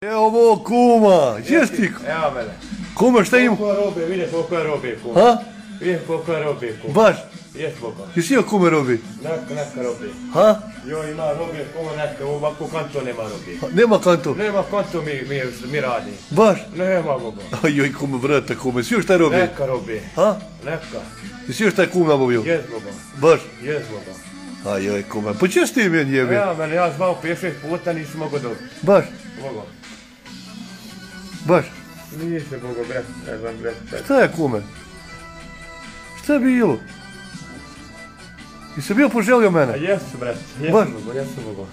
Evo ovo kuma, jesi ti? Evo mene. Kuma šta ima? Koliko robe, vidjeti koliko je robe kuma. Ha? Vidjeti koliko je robe kuma. Baš? Jes boga. Jesi joj kume robi? Neka robe. Ha? Jo ima robe kuma neka, ovako kanto nema robe. Nema kanto? Nema kanto mi radi. Baš? Nema boga. Ajoj kume, vrata kume, si još taj robi? Neka robe. Ha? Neka. Jesi još taj kum nabavio? Jes boga. Baš? Jes boga. Ajoj kume, pa češ ti meni jebe? Evo mene, ja zvao 5-6 puta nisam mogao dobiti. Baš? Mogao. Baš? Nisam mogao brati, ne znam brati. Šta je kume? Šta je bilo? Jesi bio poželio mene? A jesu brati, jesu mogao.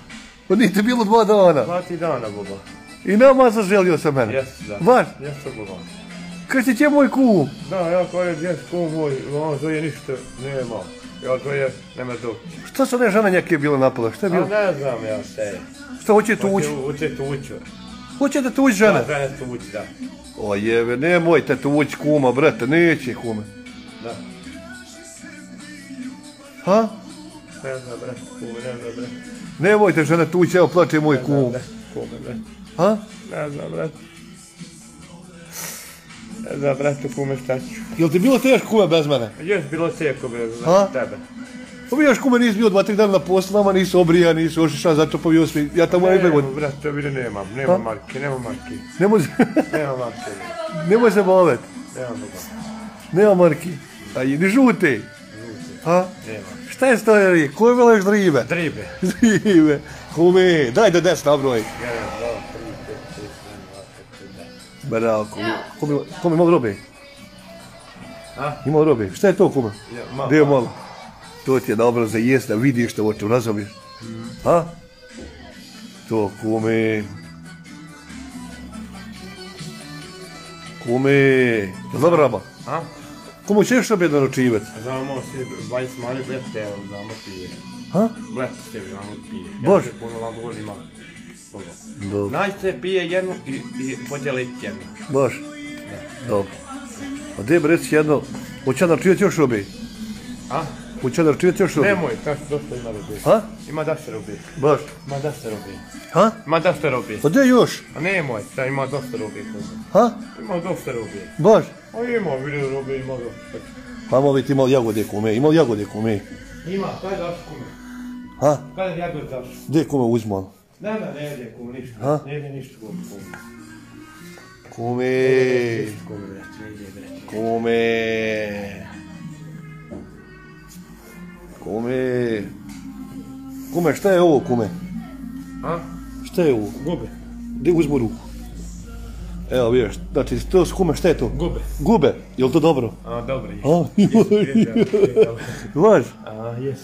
Pa nije te bilo 2 dana. 2 dana boga. I nama zaželio sam mene. Jesu da. Baš? Jesu boga. Kaži ti je moj kum? Da, ja kao je djes kum moj, on to je ništa nema. Ja to je, nema dok. Šta se ne žena njake je bila napala? Šta je bilo? A ne znam ja šta je. Šta hoće tući? Hoće tuću. Hoće da tući žena? Da, žene tući, da. O jebe, nemojte tući kuma, brate, neće kume. Da. Ha? Ne znam, brate, kume, ne znam, brate. Nemojte žena tući, evo plače moj kum. Kume, brate. Ha? Ne znam, brate. Ne znam, brate, kume, šta ću. Jel ti bilo teško kume bez mene? Jes bilo teško bez tebe. Pa mi još kume nisi bio 2-3 dana na poslu, nama nisi obrijan, nisi ošišan, zato pa bio svi, ja tamo ne god. Brate, to vidi nemam, nema marke. Nema marke. Nemoj se bavet. Nema boga. Nema marki. A ni žute. Ha? Nema. Šta je stojali? Koje veliš dribe? Dribe. Dribe. Kume, daj da 10 nabroj. 1, 2, 3, 4, 5, 6, 7, 8, 9. Bravo, kume imao robe? A? Imao robe. Šta je to kume? Malo. Gdje je malo? To ti je dobro za jest, da vidiš što oču, razumiješ? Ha? To kume. Kume. Je dobra raba? A? Kume ćeš robe naručivat? Znamo si 20 mali blete, evo znamo pije. Ha? Blete se znamo pije. Bož. Ja se puno vam govorim, ali. Dobro. Najste pije jednu i podijeli jednu. Baš? Dobro. A gdje bi reci jedno, hoće naručivat još robe? A? Hoće naručivat još robe? Nemoj, kaš dosta ima robe. Ha? Ima da se robe. Baš? Ima da se robe. Ha? Ima da se robe. Pa gdje još? A nemoj, da ima dosta robe. Ha? Ima dosta robe. Baš? A ima, vidio robe, ima dosta. Hajmo vidjeti imao jagode kume, imao jagode kume. Ima, kaj daš kume? Ha? Kaj jagod daš? Gdje kume uzman? Ne ide kume, ništa. Ha? Ne ide ništa kume. Kume. Kume. Kume. Kume, šta je ovo kume? A? Šta je ovo? Gube. Gdje uzmu ruku? Evo vidiš, znači to kume, šta je to? Gube. Gube, jel to dobro? A, dobro je. A? Vaš? A, jes.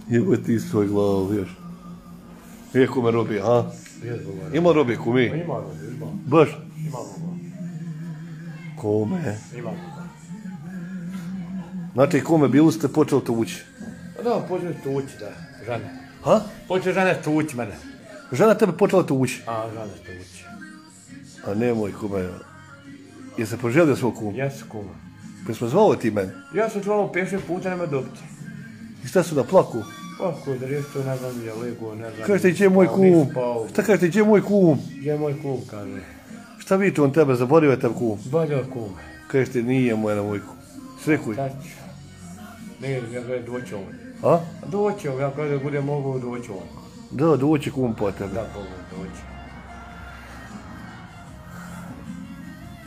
Jebo ti svoj glavu, vidiš. Je kume robi, a? Jes, boga. Ima robi kume? Ima robe, ima. Baš? Ima boga. Kume. Ima boga. Znači kume, bili ste počeli tući? Da, počne tući, da. Žene. Ha? Počne žene tući mene. Žena tebe počela tući? A, žene tući. A nemoj kume. Je se poželio svog kuma? Jesu kuma. Pa smo zvali ti mene? Ja sam čuvalo 5-6 puta, nema dobiti. I šta su da plaku? Kako da riješ to, ne znam, je lego, ne znam. Kažete, gdje je moj kum? Šta kažete, gdje je moj kum? Gdje je moj kum, kaže. Šta viče on tebe, zaboravio je tebe kum? Bolje kum. Kažete, nije moj na moj kum. Svekuj. Tači. Ne, ja kada doći on. A? Doći on, ja kada bude mogao doći on. Da, doći kum po tebe. Da, mogu doći.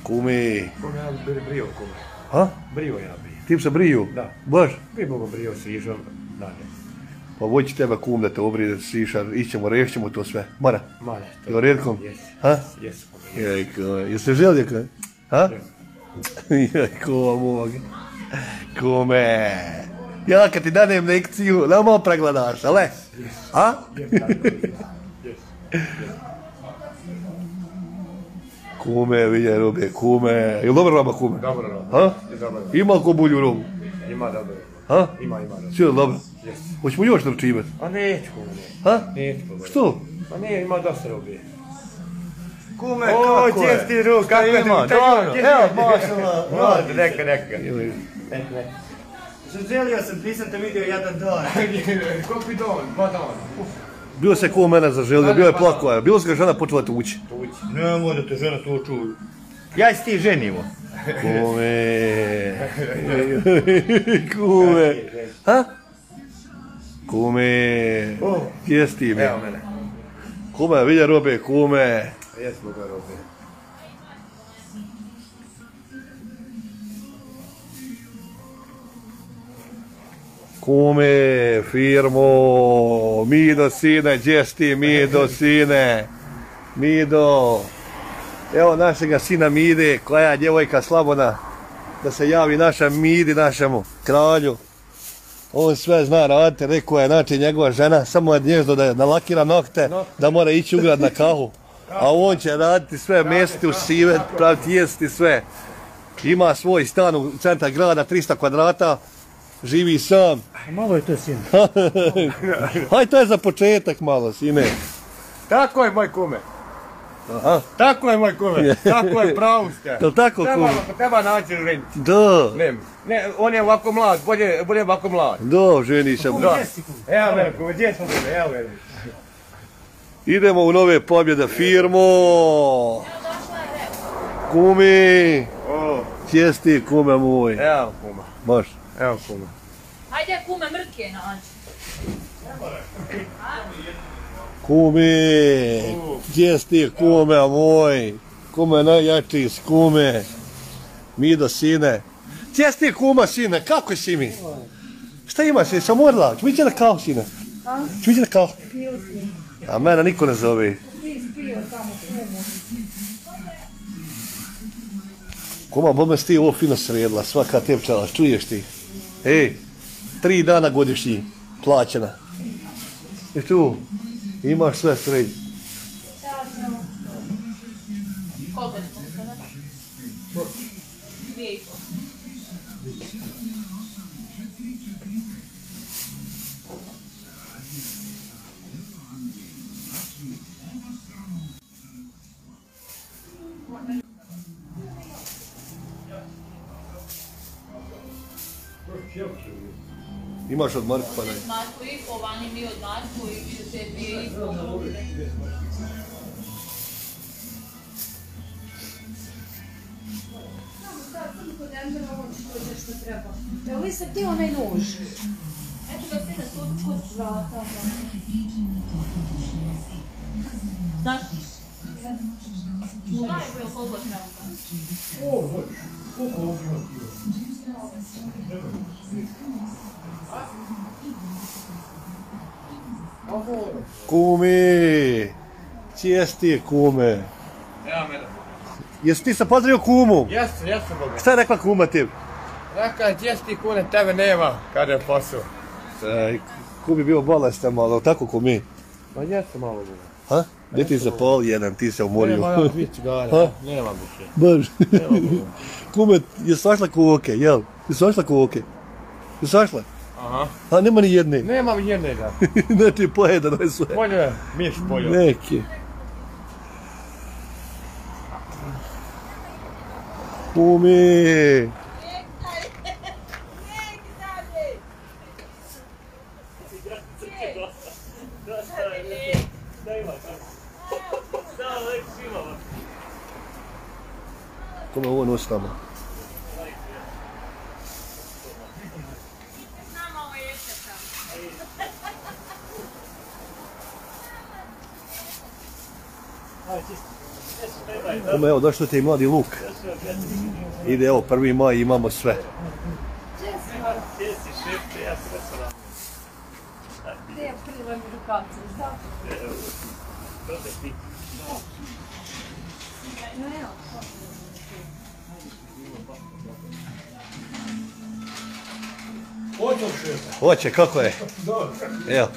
Kume. Kume, ja bi brio kume. Ha? Brio ja bi. Ti bi se briju? Da. Baš? Bi mogo brio s rižom, dalje. Pa voći tebe kum da te obrije, da siša, ićemo, rešćemo to sve. Mora? Male. Jel redkom? Jes. Ha? Jes, kume. Jajko, jel se želio kaj? Ha? Jajko, mog. Kume. Ja kad ti danem lekciju, nama pregledaš, ale? Ha? Jes, tako. Jes. Kume, vidje robe, kume. Jel dobra roba kume? Dobro roba. Ha? Je dobro roba. Ima ko bulju robu? Ima dobro roba. Ha? Ima roba. Sve dobro? Jes. Hoćemo još naručivat? A neću kume, ne. Ha? Neću kume. Što? Pa nije, ima dosta robe. Kume, kako je? Gdje ti ruk, kako Šta ima? Dobro, evo, mašala. Neka. Neka. Želio sam, nisam te vidio jedan dan. Koliko bi dan? 2 dana. Bio se ko mene zaželio, bio je plakao, bilo se ga žena počela tući. Nemoj da te žena to čuju. Ja si ti ženimo. Kume. Kume. Ha? Kume. Gdje ti mi? Evo mene. Kume, vidje robe, kume. Jesmo ga robe. Kume, firmo, Mido sine, gdje si ti Mido sine? Mido. Evo našega sina Mide, koja je djevojka Slabona, da se javi naša Midi, našemu kralju. On sve zna raditi, rekao je, znači njegova žena, samo je gnjezdo da nalakira nokte, da mora ići u grad na kahu. A on će raditi sve, mjestiti u sive, praviti jesti sve. Ima svoj stan u centar grada, 300 kvadrata, živi sam. Malo je to sin. Haj, to je za početak malo, sine. Tako je moj kume. Aha. Tako je moj kume. Tako je, pravo ste. Jel' tako, kume? Treba naći ženiti. Da. Ne, on je ovako mlad, bolje ovako mlad. Da, ženi se. Da. Evo mene kume, gdje smo kume, evo mene. Idemo u nove pobjede, firmo. Kumi. Gdje si ti, kume moj? Evo kuma. Baš. Evo kume. Hajde kume mrke nađi. Kumi. Gdje si ti, kume moj? Kume najjači s kume. Mido sine. Gdje si ti, kuma sine? Kako si mi? Šta imaš? Jesi sam umorila? Ču mi ići na kahu, sine? Ču mi ići na kahu? A mene niko ne zove. Kuma, bome si ti ovo fino sredila, svaka te pčela, čuješ ti? Ej, 3 dana godišnji, plaćena. I tu, imaš sve srednje. Koliko je to sada? 2,5. Imaš od Marku pa ne? Marko i po, vani mi od Marko i mi od te 2,5. Evo li se ti onaj nož? Eto ga se na to kod vrata. Znaš? Daj bio koliko treba. Kumi! Gdje si ti, kume? Evo mene. Jesi ti se pozdravio kumu? Jesam Boga. Šta je rekla kuma ti? Rekao, gdje si ti kune, tebe nema, kada je posao. Kumi bio bolestan malo, tako kumi? Pa jesam malo Boga. Ha? Gdje ti za pol jedan, ti se umorio? Nema ja biti cigara, Ha? nema više. Baš. Nema Boga. Kume, je sašla koke, jel? Je sašla koke? Je sašla? Aha. A nema ni jedne. Nemam jednega. Ne ti pojedano je sve. Bolje je miš pojel. Neki. Kumi! Kome ovo nosi tamo? Kome, evo, došlo ti i mladi luk. Ide, evo, 1. maj, imamo sve. Gdje je prila mi rukavice, znaš? No evo. Hoće, kako je? Evo.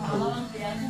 Hvala vam prijatno.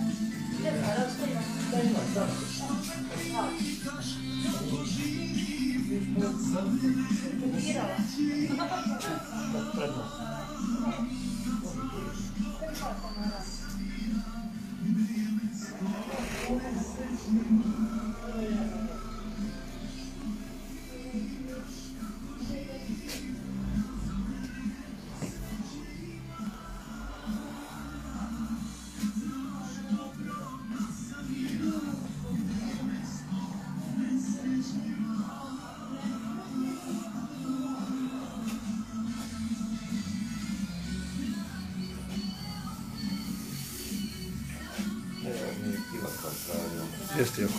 Jeste oko.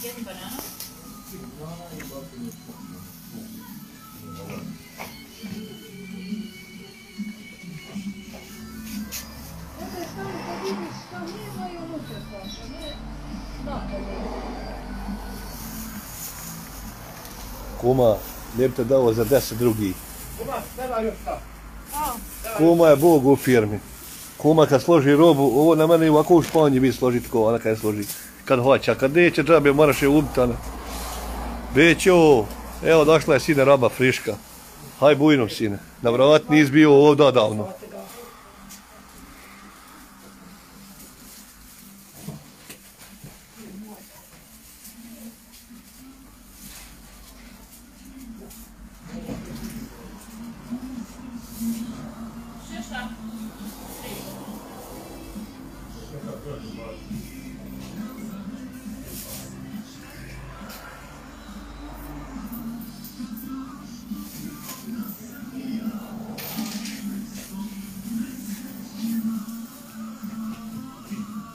Jedni banana? Kuma, ne bi te dao za 10 drugih. Kuma, treba još šta? Kuma je Bog u firmi. Kuma kad složi robu, ovo na mene ovako u Španji bi složiti ko ona kad je složi. Kad hoće, a kad neće džabe moraš je ubiti ona. Bećo, evo došla je sine roba friška. Haj bujno sine, na vrat nis bio ovdje odavno.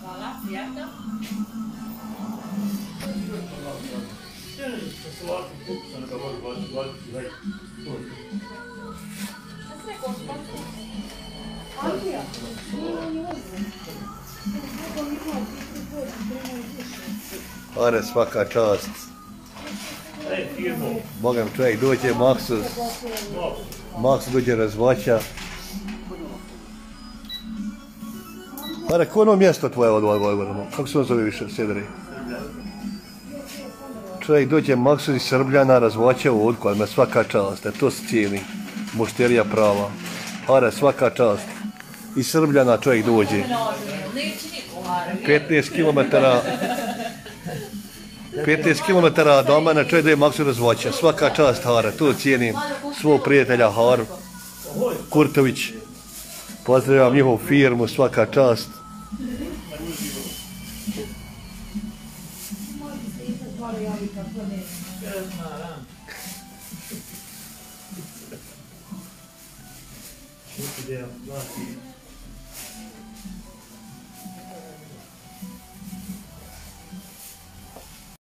Hvala, prijatno. Andrija, Are svaka čast. Bogam čovjek dođe, Maksus dođe razvoća. Are, ko ono mjesto tvoje od Vojvodina? Kako se on zove više, Sedri? Čovjek dođe Maksus iz Srbljana, razvoća u Odku, ali me svaka čast, to se cijeni. Mušterija prava. Are, svaka čast. Iz Srbljana čovjek dođe. 15 km do mene čovjek da je Maksu razvoća. Svaka čast, Hara, to cijenim svog prijatelja Haru Kurtović. Pozdravljam njihovu firmu, svaka čast.